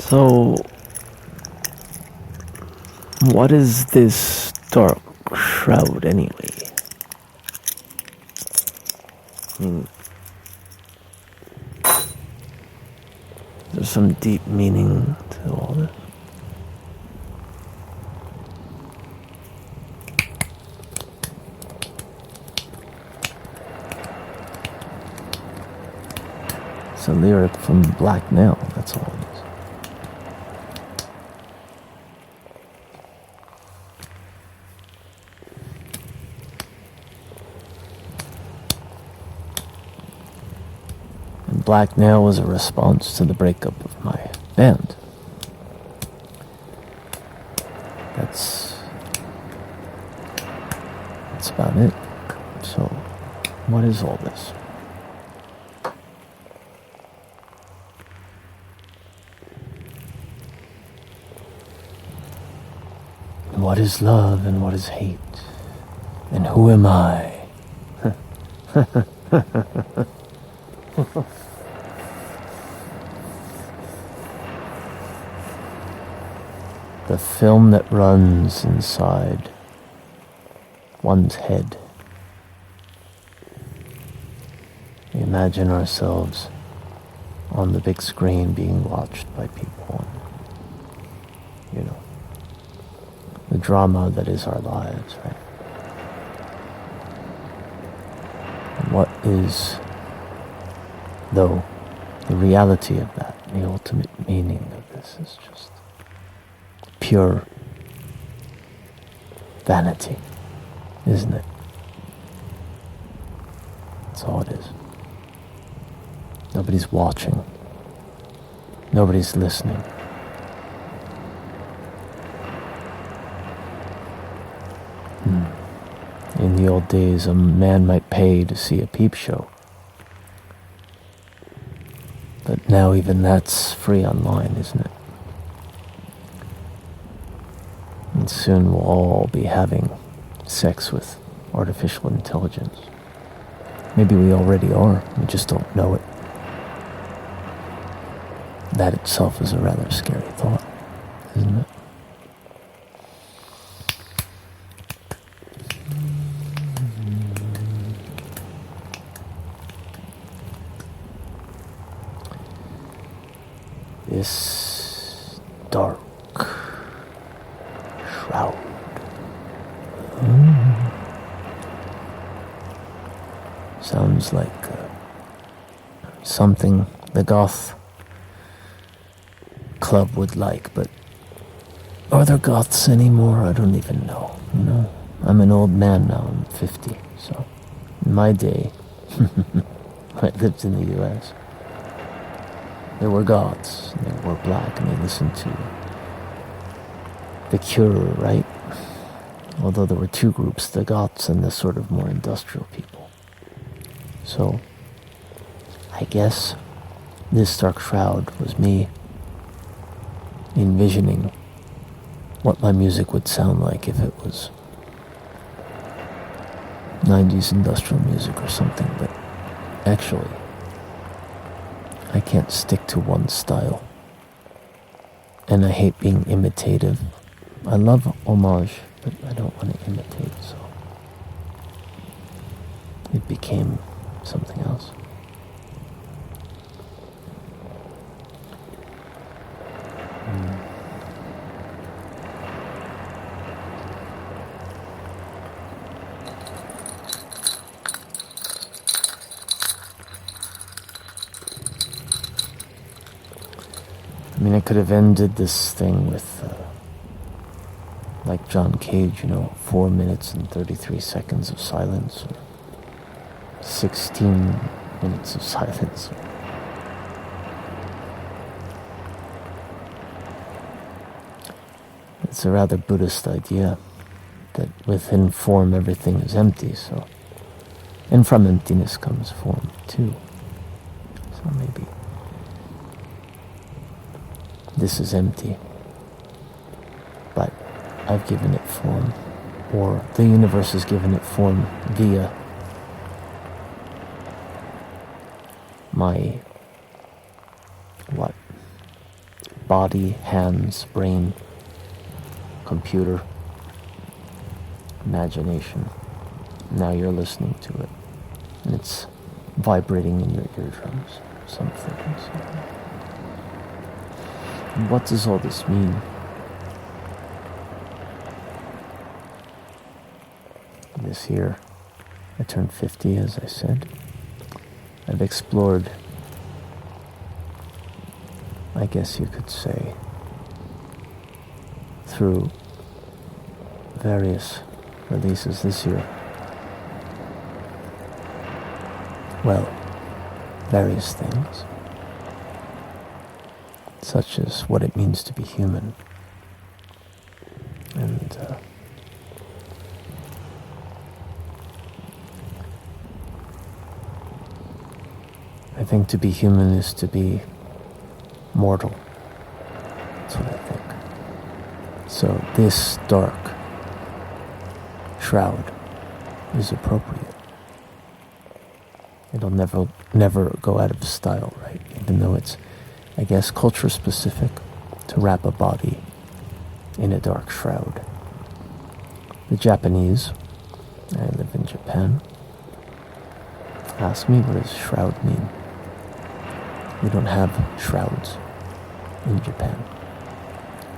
So, what is this dark shroud anyway? There's some deep meaning to all this. It's a lyric from Black Nail, that's all it is. And Black Nail was a response to the breakup of my band. That's about it. So, what is all this? What is love and what is hate? And who am I? The film that runs inside one's head. We imagine ourselves on the big screen being watched by people. You know, the drama that is our lives, right? And what is, though, the reality of that, the ultimate meaning of this is just pure vanity, isn't it? That's all it is. Nobody's watching. Nobody's listening. In the old days, a man might pay to see a peep show. But now even that's free online, isn't it? And soon we'll all be having sex with artificial intelligence. Maybe we already are, we just don't know it. That itself is a rather scary thought, isn't it? This dark shroud. Sounds like something the goth club would like, but are there goths anymore? I don't even know, you know? I'm an old man now, I'm 50, so in my day, I lived in the US. There were goths, and they were black, and they listened to The Cure, right? Although there were two groups, the goths and the sort of more industrial people. So, I guess This Dark Shroud was me envisioning what my music would sound like if it was 90s industrial music or something, but actually, I can't stick to one style. And I hate being imitative. I love homage, but I don't want to imitate, so it became something else. I mean, I could have ended this thing with, like John Cage, you know, 4 minutes and 33 seconds of silence, or 16 minutes of silence. It's a rather Buddhist idea that within form everything is empty, so, and from emptiness comes form too. So maybe this is empty, but I've given it form, or the universe has given it form via my body, hands, brain, computer, imagination. Now you're listening to it, and it's vibrating in your eardrums. Some frequency. And what does all this mean? This year, I turned 50, as I said. I've explored, I guess you could say, through various releases this year. Well, various things, such as what it means to be human, and I think to be human is to be mortal. That's what I think. So this dark shroud is appropriate. It'll never go out of style, right? Even though it's, I guess, culture specific to wrap a body in a dark shroud. The Japanese, I live in Japan, ask me, what does shroud mean? We don't have shrouds in Japan.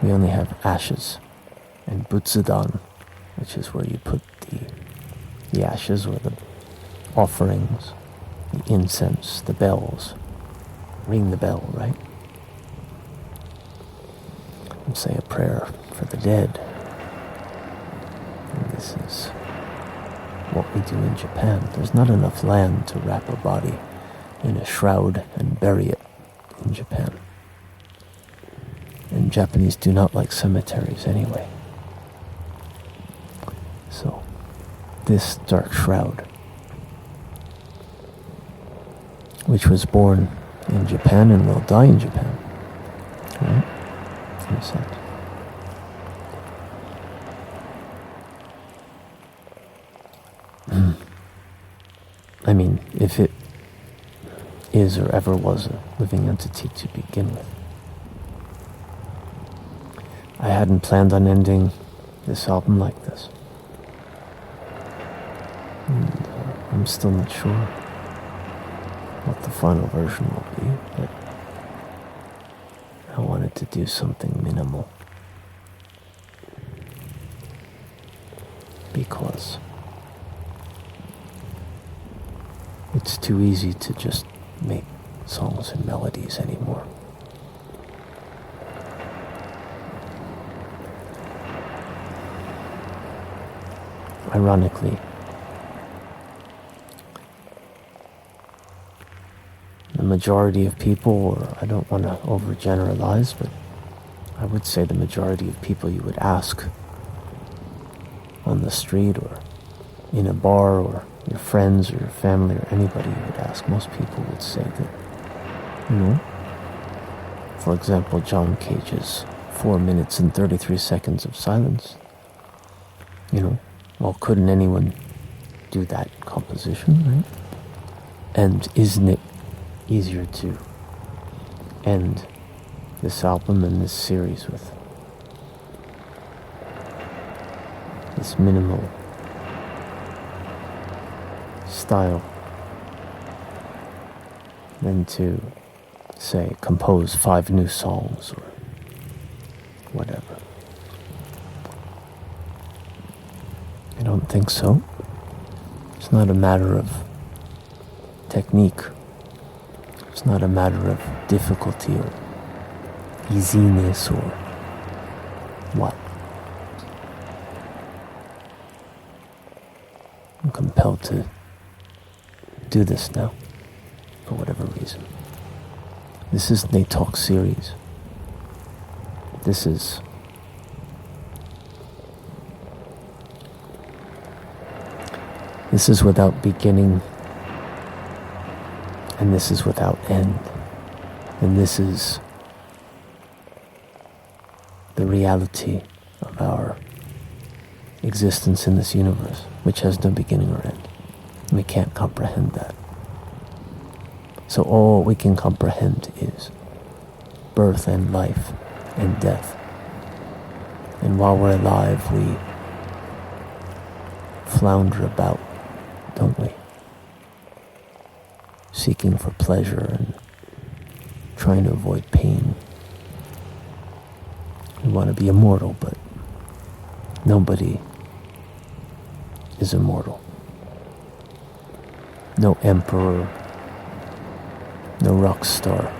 We only have ashes and butsudan, which is where you put the ashes or the offerings, the incense, the bells. Ring the bell, right? And say a prayer for the dead. And this is what we do in Japan. There's not enough land to wrap a body in a shroud and bury it in Japan. And Japanese do not like cemeteries anyway. So, this dark shroud, which was born in Japan and will die in Japan, right? In a sense. I mean, if it is or ever was a living entity to begin with. I hadn't planned on ending this album like this. And I'm still not sure what the final version will be, but I wanted to do something minimal. Because it's too easy to just make songs and melodies anymore. Ironically, the majority of people, or I don't want to overgeneralize, but I would say the majority of people you would ask on the street or in a bar or your friends or your family or anybody you would ask, most people would say that, for example, John Cage's 4 minutes and 33 seconds of silence, well, couldn't anyone do that composition, right? And isn't it easier to end this album and this series with this minimal style than to, say, compose 5 new songs or whatever? I don't think so. It's not a matter of technique. It's not a matter of difficulty or easiness or what. I'm compelled to do this now, for whatever reason. This isn't a talk series. This is without beginning, and this is without end, and this is the reality of our existence in this universe, which has no beginning or end. We can't comprehend that. So all we can comprehend is birth and life and death. And while we're alive, we flounder about, don't we? Seeking for pleasure and trying to avoid pain. We want to be immortal, but nobody is immortal. No emperor, no rock star.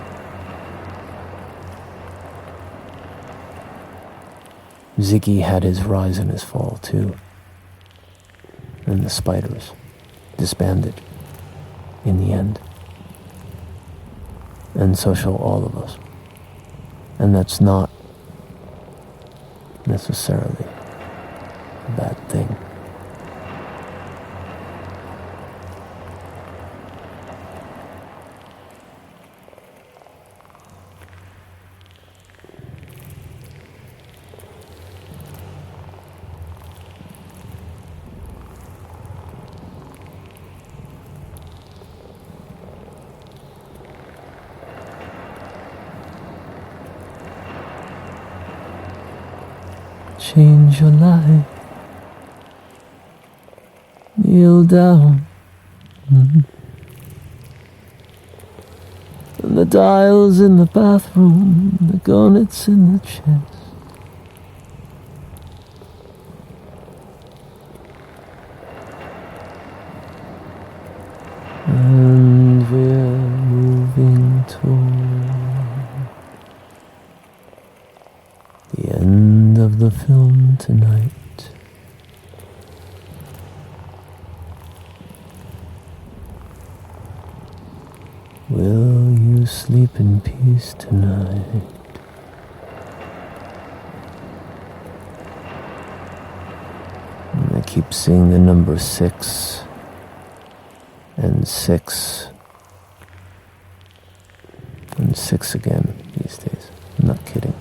Ziggy had his rise and his fall too. And the spiders disbanded in the end. And so shall all of us. And that's not necessarily a bad thing. Change your life. Kneel down. And the dial's in the bathroom, the gun it's in the chest. And we're moving toward the end of the film tonight. Will you sleep in peace tonight? And I keep seeing the number 6 and 6 and 6 again these days. I'm not kidding.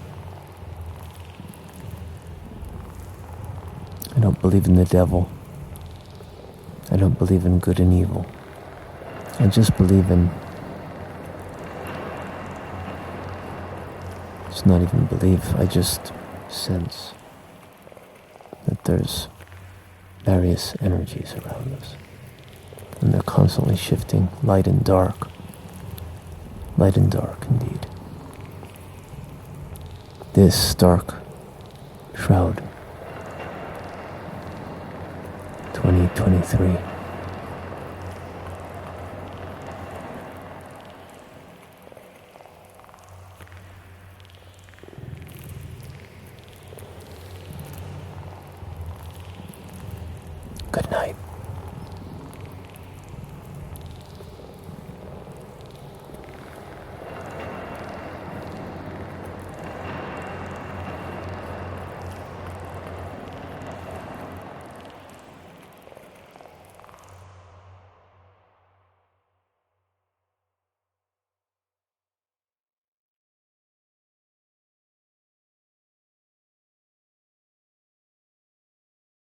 I don't believe in the devil. I don't believe in good and evil. I just believe in... It's not even belief, I just sense that there's various energies around us. And they're constantly shifting, light and dark. Light and dark, indeed. This Dark Shroud 2023.